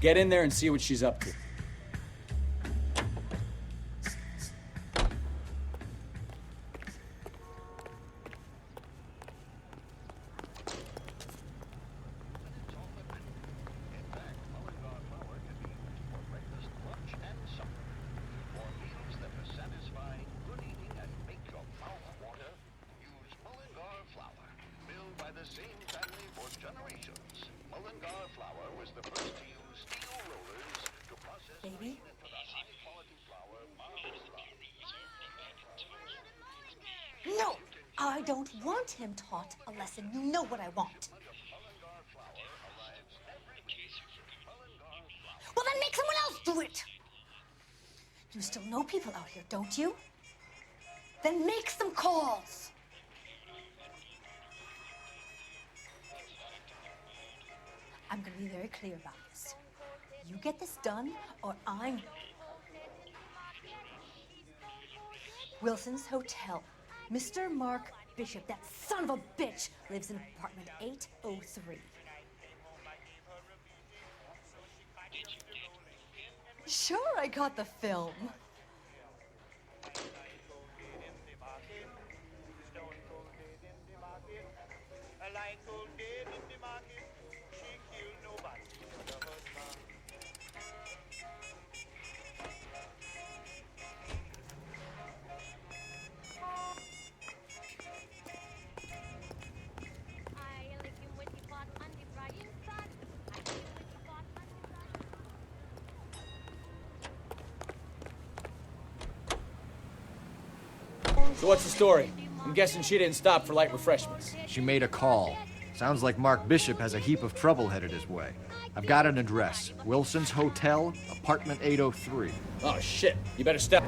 Get in there and see what she's up to. Baby? No! I don't want him taught a lesson. You know what I want. Well, then make someone else do it! You still know people out here, don't you? Then make some calls! I'm gonna be very clear about this. You get this done, or I'm... Wilson's Hotel. Mr. Mark Bishop, that son of a bitch, lives in apartment 803. Sure, I got the film. So what's the story? I'm guessing she didn't stop for light refreshments. She made a call. Sounds like Mark Bishop has a heap of trouble headed his way. I've got an address. Wilson's Hotel, apartment 803. Oh, shit. You better step...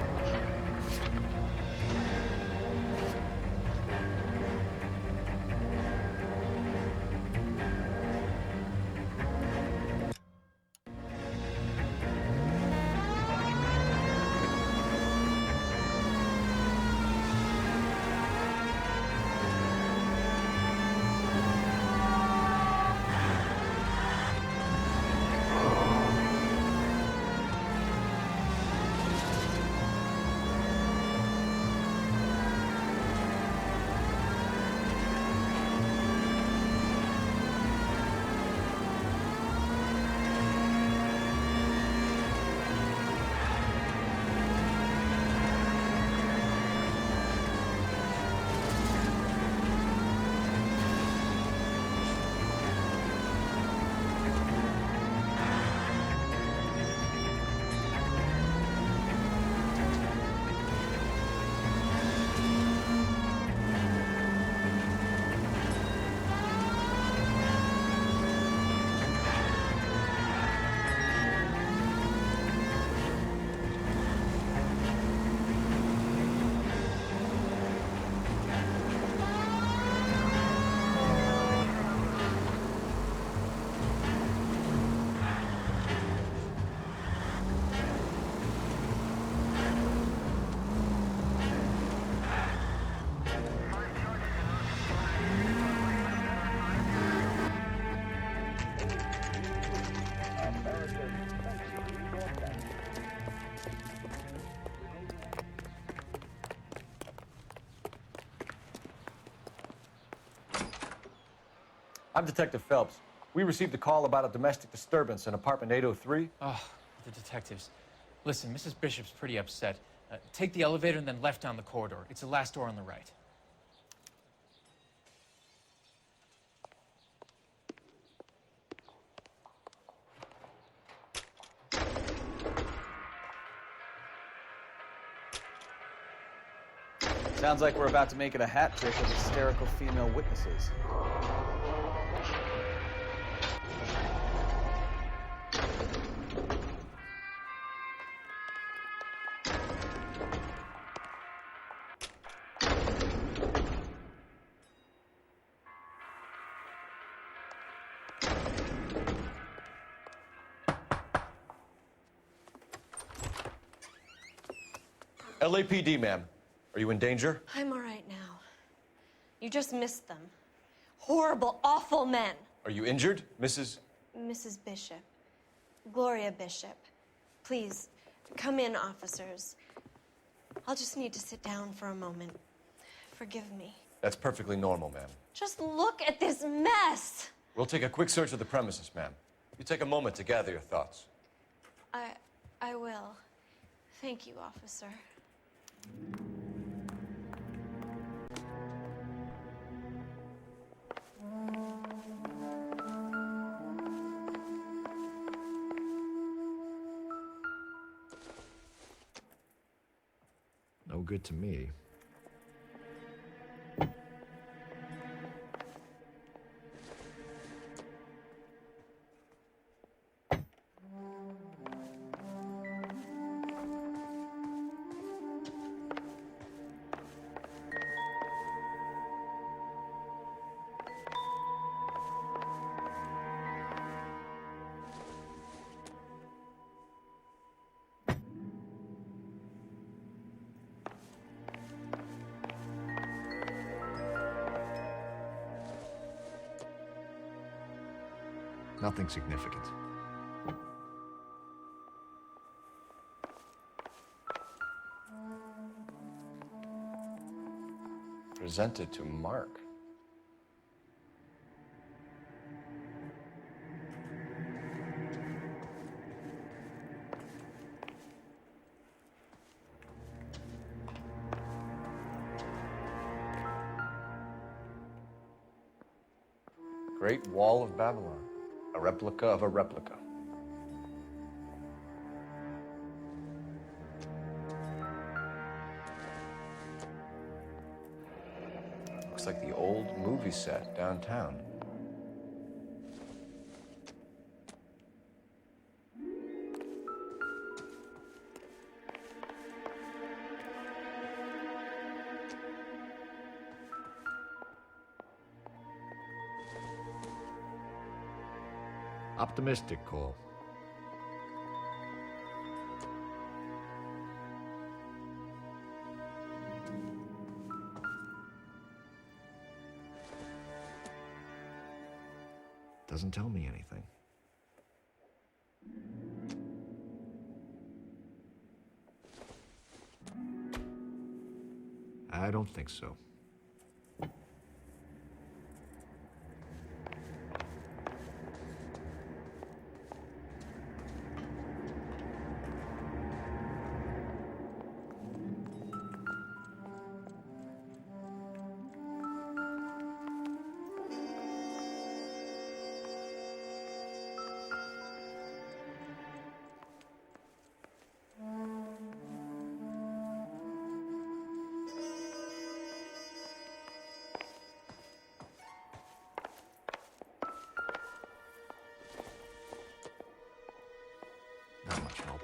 I'm Detective Phelps. We received a call about a domestic disturbance in apartment 803. Oh, the detectives. Listen, Mrs. Bishop's pretty upset. Take the elevator and then left down the corridor. It's the last door on the right. Sounds like we're about to make it a hat trick of hysterical female witnesses. LAPD, ma'am. Are you in danger? I'm all right now. You just missed them. Horrible, awful men. Are you injured, Mrs.? Mrs. Bishop. Gloria Bishop. Please, come in, officers. I'll just need to sit down for a moment. Forgive me. That's perfectly normal, ma'am. Just look at this mess. We'll take a quick search of the premises, ma'am. You take a moment to gather your thoughts. I will. Thank you, officer. No good to me. Nothing significant. Presented to Mark. Great Wall of Babylon. A replica of a replica. Looks like the old movie set downtown. Optimistic, Cole. Doesn't tell me anything. I don't think so. Not much help.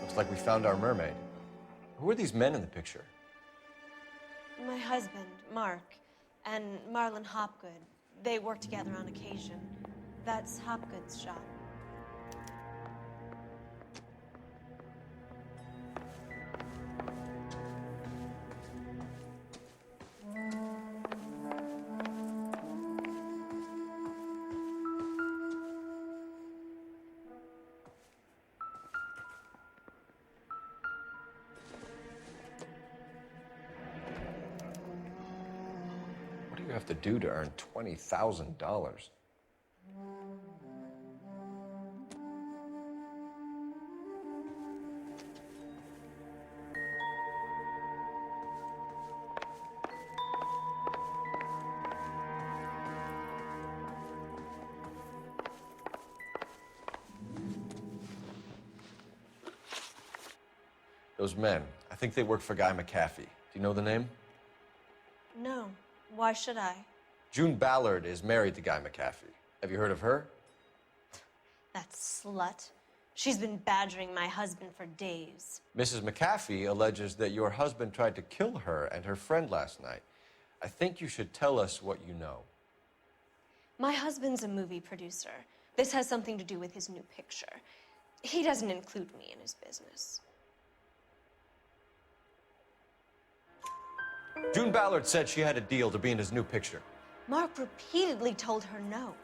Looks like we found our mermaid. Who are these men in the picture? My husband, Mark, and Marlon Hopgood. They work together on occasion. That's Hopgood's shop. What do you have to do to earn $20,000? Those men, I think they work for Guy McAfee. Do you know the name? No. Why should I? June Ballard is married to Guy McAfee. Have you heard of her? That slut. She's been badgering my husband for days. Mrs. McAfee alleges that your husband tried to kill her and her friend last night. I think you should tell us what you know. My husband's a movie producer. This has something to do with his new picture. He doesn't include me in his business. June Ballard said she had a deal to be in his new picture. Mark repeatedly told her no.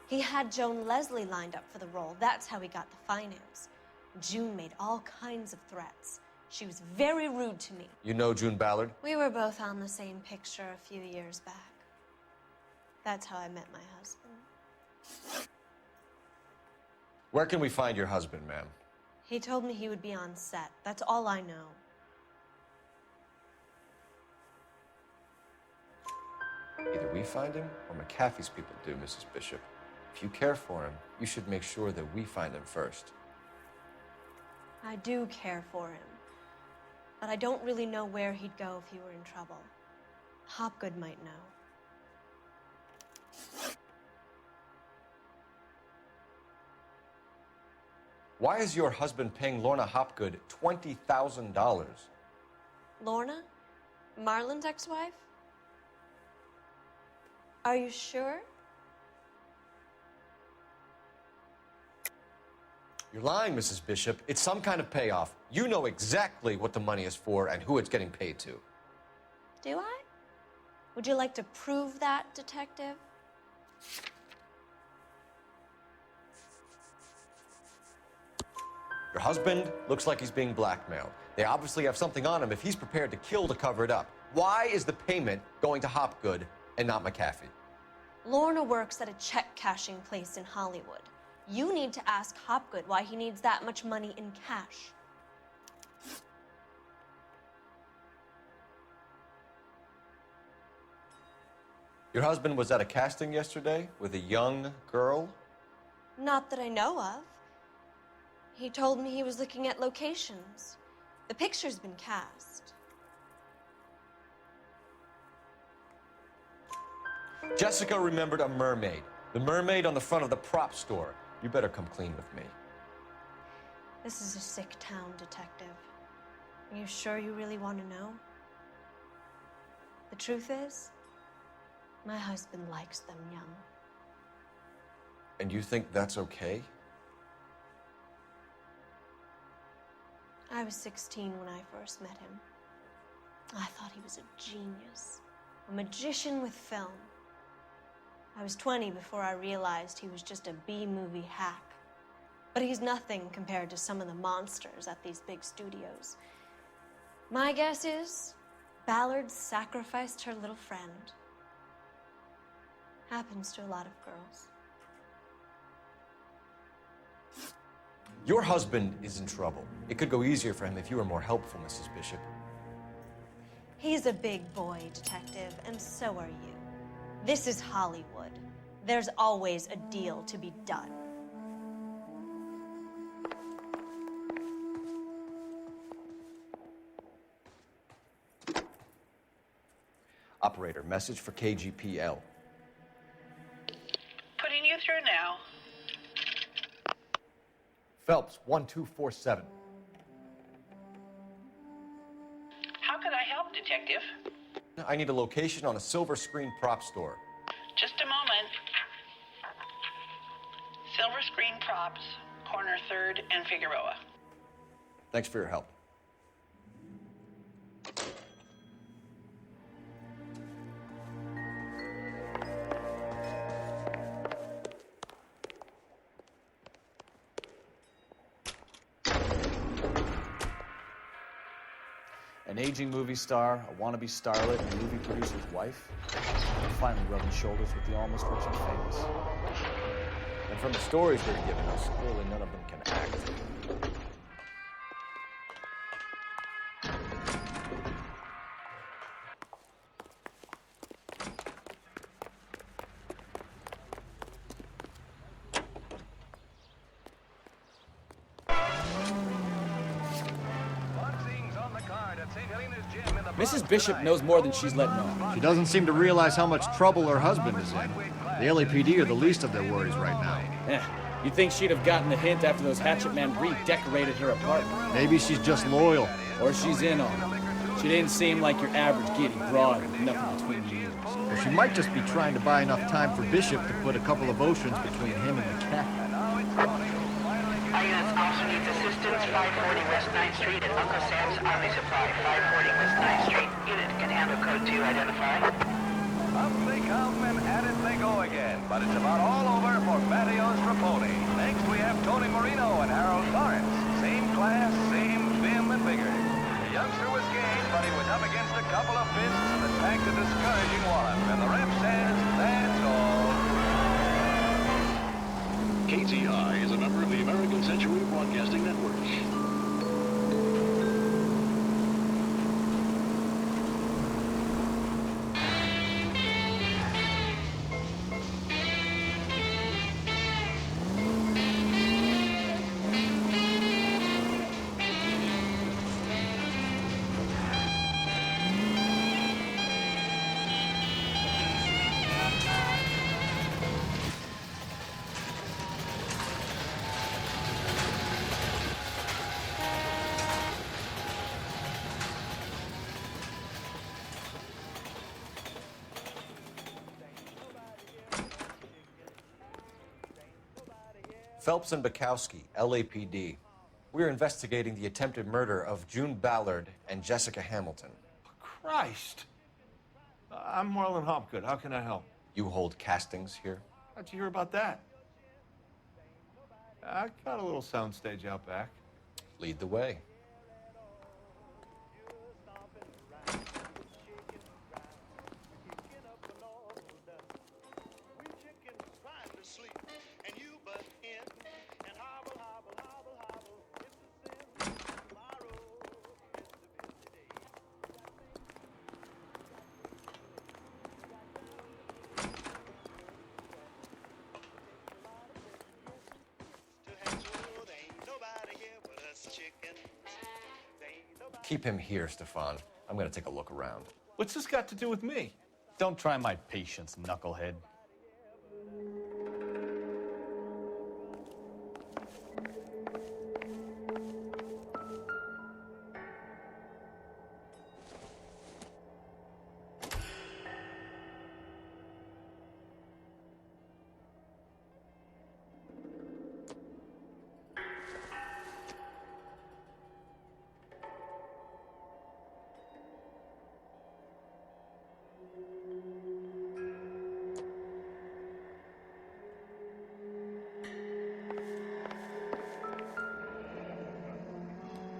He had Joan Leslie lined up for the role. That's how he got the finance. June made all kinds of threats. She was very rude to me. You know June Ballard? We were both on the same picture a few years back. That's how I met my husband. Where can we find your husband, ma'am? He told me he would be on set. That's all I know. Either we find him or McAfee's people do, Mrs. Bishop. If you care for him, you should make sure that we find him first. I do care for him. But I don't really know where he'd go if he were in trouble. Hopgood might know. Why is your husband paying Lorna Hopgood $20,000? Lorna? Marlon's ex-wife? Are you sure? You're lying, Mrs. Bishop. It's some kind of payoff. You know exactly what the money is for and who it's getting paid to. Do I? Would you like to prove that, detective? Your husband looks like he's being blackmailed. They obviously have something on him if he's prepared to kill to cover it up. Why is the payment going to Hopgood and not McAfee? Lorna works at a check-cashing place in Hollywood. You need to ask Hopgood why he needs that much money in cash. Your husband was at a casting yesterday with a young girl? Not that I know of. He told me he was looking at locations. The picture's been cast. Jessica remembered a mermaid. The mermaid on the front of the prop store. You better come clean with me. This is a sick town, detective. Are you sure you really want to know? The truth is, my husband likes them young. And you think that's okay? I was 16 when I first met him. I thought he was a genius, a magician with film. I was 20 before I realized he was just a B-movie hack. But he's nothing compared to some of the monsters at these big studios. My guess is Ballard sacrificed her little friend. Happens to a lot of girls. Your husband is in trouble. It could go easier for him if you were more helpful, Mrs. Bishop. He's a big boy, detective, and so are you. This is Hollywood. There's always a deal to be done. Operator, message for KGPL. Putting you through now. Phelps, 1247. How can I help, Detective? I need a location on a silver screen prop store. Just a moment. Silver Screen Props, corner 3rd and Figueroa. Thanks for your help. An aging movie star, a wannabe starlet, and a movie producer's wife. They're finally rubbing shoulders with the almost rich and famous. And from the stories they're giving us, clearly none of them can act. Mrs. Bishop knows more than she's letting on. She doesn't seem to realize how much trouble her husband is in. The LAPD are the least of their worries right now. Yeah. You'd think she'd have gotten the hint after those hatchet men redecorated her apartment. Maybe she's just loyal. Or she's in on it. She didn't seem like your average giddy broad with nothing between the ears. Or she might just be trying to buy enough time for Bishop to put a couple of oceans between him and the cat. Our units also needs assistance. 540 West 9th Street at Uncle Sam's Army Supply. 540 West 9th Street. Unit can handle code 2 identify. Up they come and at it they go again. But it's about all over for Battios Raponi. Next we have Tony Marino and Harold Lawrence. Same class, same vim and vigor. The youngster was game, but he was up against a couple of fists that packed a discouraging wallop. And the ref says that's all. KTI is a member of the American Century Broadcasting Network. Phelps and Bukowski, LAPD. We're investigating the attempted murder of June Ballard and Jessica Hamilton. Christ. I'm Marlon Hopgood. How can I help? You hold castings here? How'd you hear about that? I got a little soundstage out back. Lead the way. Keep him here, Stefan. I'm gonna take a look around. What's this got to do with me? Don't try my patience, knucklehead.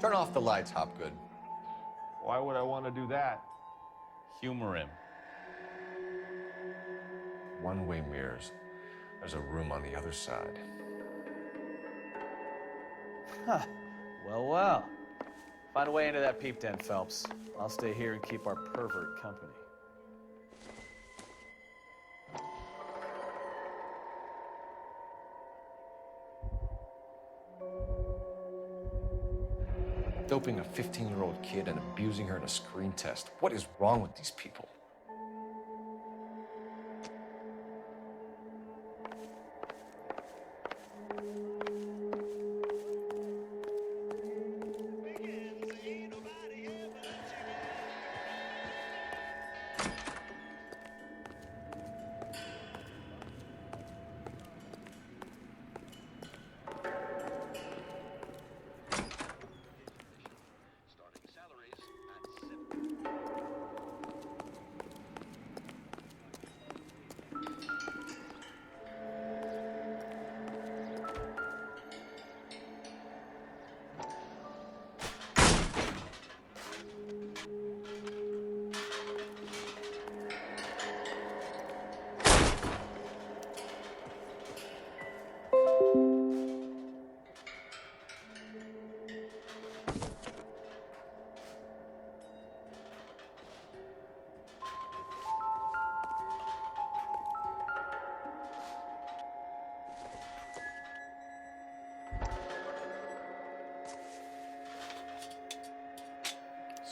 Turn off the lights, Hopgood. Why would I want to do that? Humor him. One-way mirrors. There's a room on the other side. Huh. Well, well. Find a way into that peep den, Phelps. I'll stay here and keep our pervert company. Doping a 15-year-old kid and abusing her in a screen test. What is wrong with these people?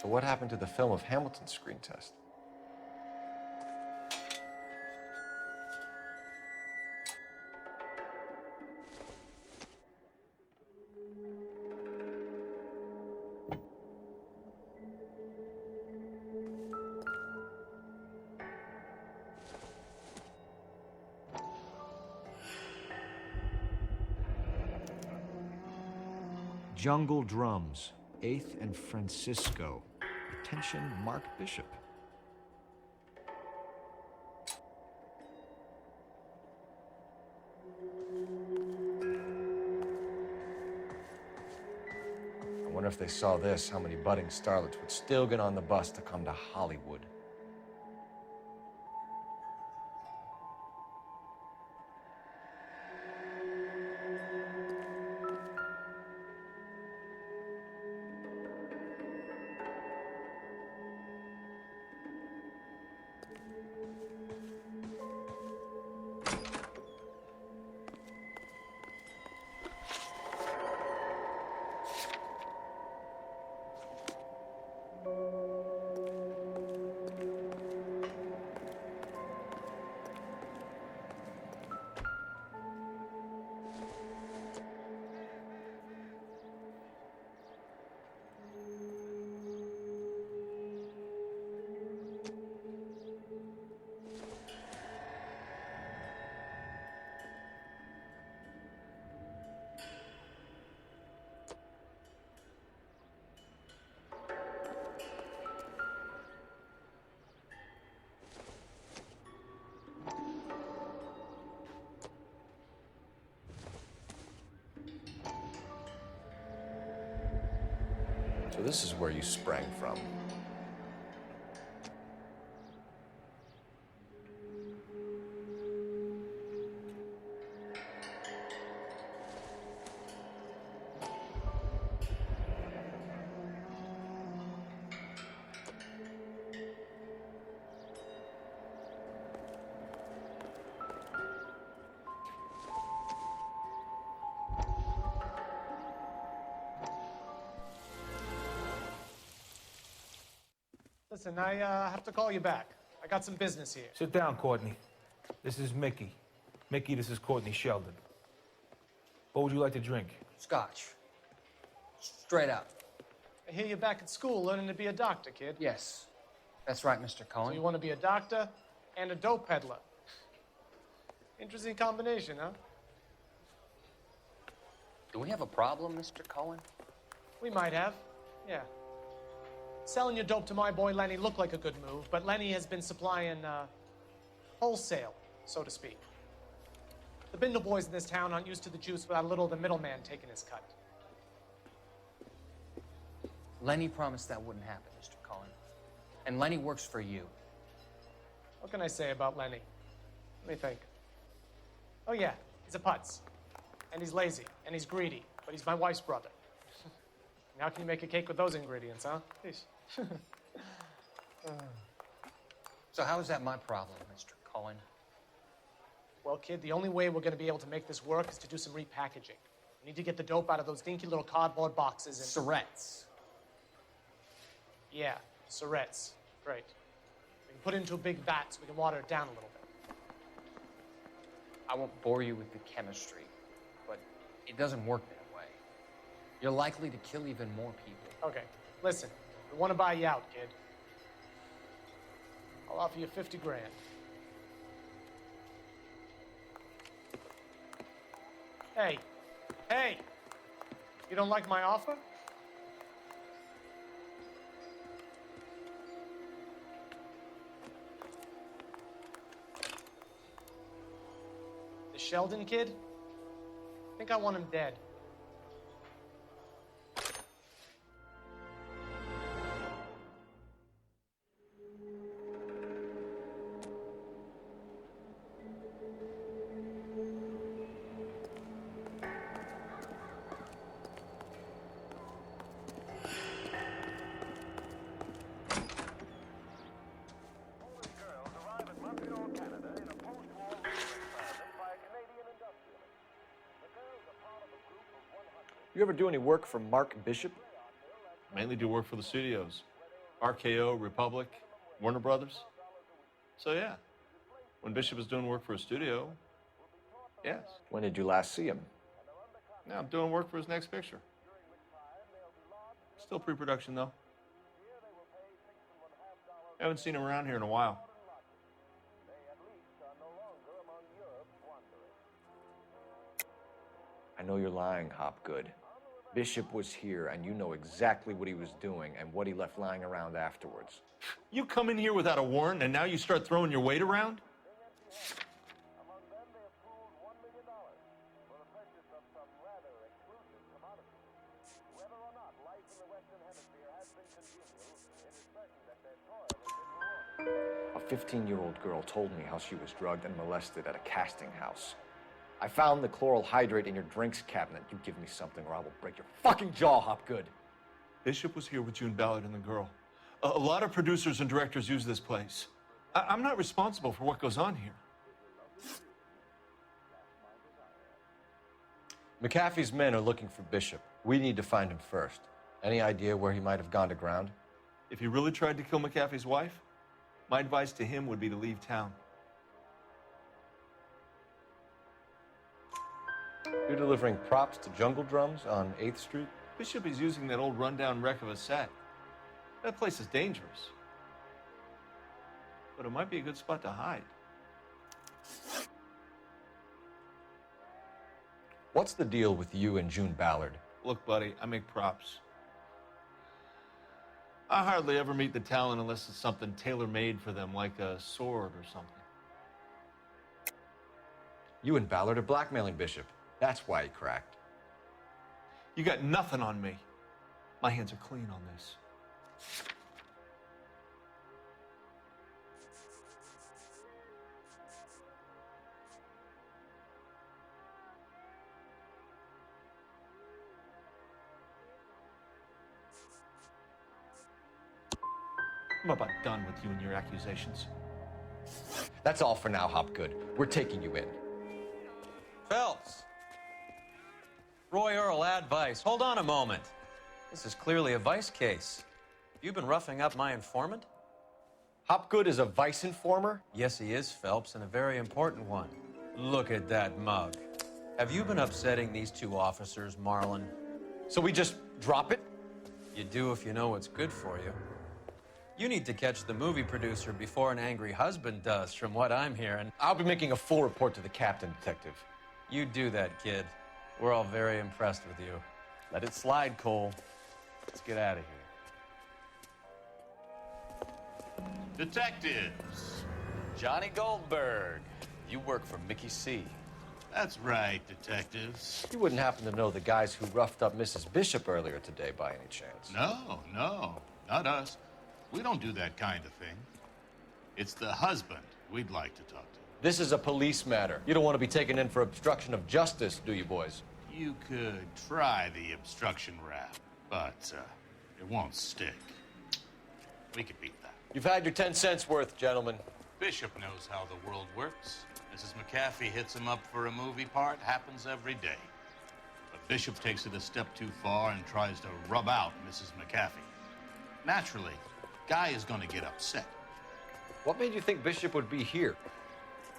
So what happened to the film of Hamilton's screen test? Jungle Drums, 8th and Francisco. Attention, Mark Bishop. I wonder if they saw this, how many budding starlets would still get on the bus to come to Hollywood. So this is where you sprang from. Listen, I have to call you back. I got some business here. Sit down, Courtney. This is Mickey. Mickey, this is Courtney Sheldon. What would you like to drink? Scotch. Straight up. I hear you're back at school learning to be a doctor, kid. Yes. That's right, Mr. So Cohen. you want to be a doctor and a dope peddler. Interesting combination, huh? Do we have a problem, Mr. Cohen? We might have, yeah. Selling your dope to my boy Lenny looked like a good move, but Lenny has been supplying, wholesale, so to speak. The Bindle boys in this town aren't used to the juice without a little of the middleman taking his cut. Lenny promised that wouldn't happen, Mr. Cohen. And Lenny works for you. What can I say about Lenny? Let me think. Oh yeah, he's a putz. And he's lazy, and he's greedy, but he's my wife's brother. And how can you make a cake with those ingredients, huh? Please. So how is that my problem, Mr. Cohen? Well, kid, the only way we're going to be able to make this work is to do some repackaging. We need to get the dope out of those dinky little cardboard boxes and... Surrettes. Yeah, Surrettes. Great. We can put it into a big vat so we can water it down a little bit. I won't bore you with the chemistry, but it doesn't work that way. You're likely to kill even more people. Okay, listen. We want to buy you out, kid. I'll offer you 50 grand. Hey, hey! You don't like my offer? The Sheldon kid? I think I want him dead. You ever do any work for Mark Bishop? Mainly do work for the studios. RKO, Republic, Warner Brothers. So yeah, when Bishop is doing work for a studio, yes. When did you last see him? Now I'm doing work for his next picture. Still pre-production though. Haven't seen him around here in a while. I know you're lying, Hopgood. Bishop was here, and you know exactly what he was doing and what he left lying around afterwards. You come in here without a warrant, and now you start throwing your weight around? A 15-year-old girl told me how she was drugged and molested at a casting house. I found the chloral hydrate in your drinks cabinet. You give me something or I will break your fucking jaw, Hopgood. Bishop was here with June Ballard and the girl. A lot of producers and directors use this place. I'm not responsible for what goes on here. McAfee's men are looking for Bishop. We need to find him first. Any idea where he might have gone to ground? If he really tried to kill McAfee's wife, my advice to him would be to leave town. You're delivering props to Jungle Drums on 8th Street? Bishop is using that old rundown wreck of a set. That place is dangerous. But it might be a good spot to hide. What's the deal with you and June Ballard? Look, buddy, I make props. I hardly ever meet the talent unless it's something tailor-made for them, like a sword or something. You and Ballard are blackmailing Bishop. That's why he cracked. You got nothing on me. My hands are clean on this. I'm about done with you and your accusations. That's all for now, Hopgood. We're taking you in. Phelps! Roy Earl, advice. Hold on a moment. This is clearly a vice case. You've been roughing up my informant? Hopgood is a vice informer? Yes, he is, Phelps, and a very important one. Look at that mug. Have you been upsetting these two officers, Marlon? So we just drop it? You do if you know what's good for you. You need to catch the movie producer before an angry husband does, from what I'm hearing. I'll be making a full report to the captain, Detective. You do that, kid. We're all very impressed with you. Let it slide, Cole. Let's get out of here. Detectives. Johnny Goldberg. You work for Mickey C. That's right, detectives. You wouldn't happen to know the guys who roughed up Mrs. Bishop earlier today by any chance? No, not us. We don't do that kind of thing. It's the husband we'd like to talk to. This is a police matter. You don't want to be taken in for obstruction of justice, do you, boys? You could try the obstruction rap, but it won't stick. We could beat that. You've had your 10 cents worth, gentlemen. Bishop knows how the world works. Mrs. McAfee hits him up for a movie part. Happens every day. But Bishop takes it a step too far and tries to rub out Mrs. McAfee. Naturally, Guy is going to get upset. What made you think Bishop would be here?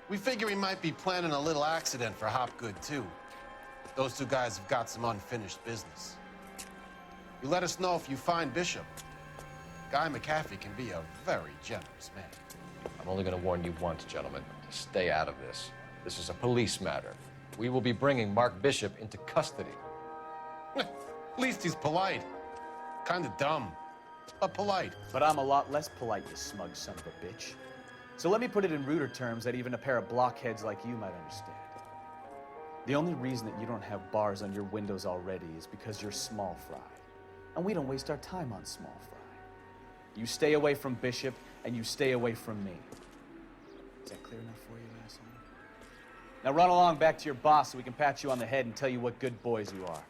We figure he might be planning a little accident for Hopgood, too. Those two guys have got some unfinished business. You let us know if you find Bishop. Guy McAfee can be a very generous man. I'm only going to warn you once, gentlemen. Stay out of this. This is a police matter. We will be bringing Mark Bishop into custody. At least he's polite. Kind of dumb, but polite. But I'm a lot less polite, you smug son of a bitch. So let me put it in ruder terms that even a pair of blockheads like you might understand. The only reason that you don't have bars on your windows already is because you're small fry. And we don't waste our time on small fry. You stay away from Bishop, and you stay away from me. Is that clear enough for you, asshole? Now run along back to your boss so we can pat you on the head and tell you what good boys you are.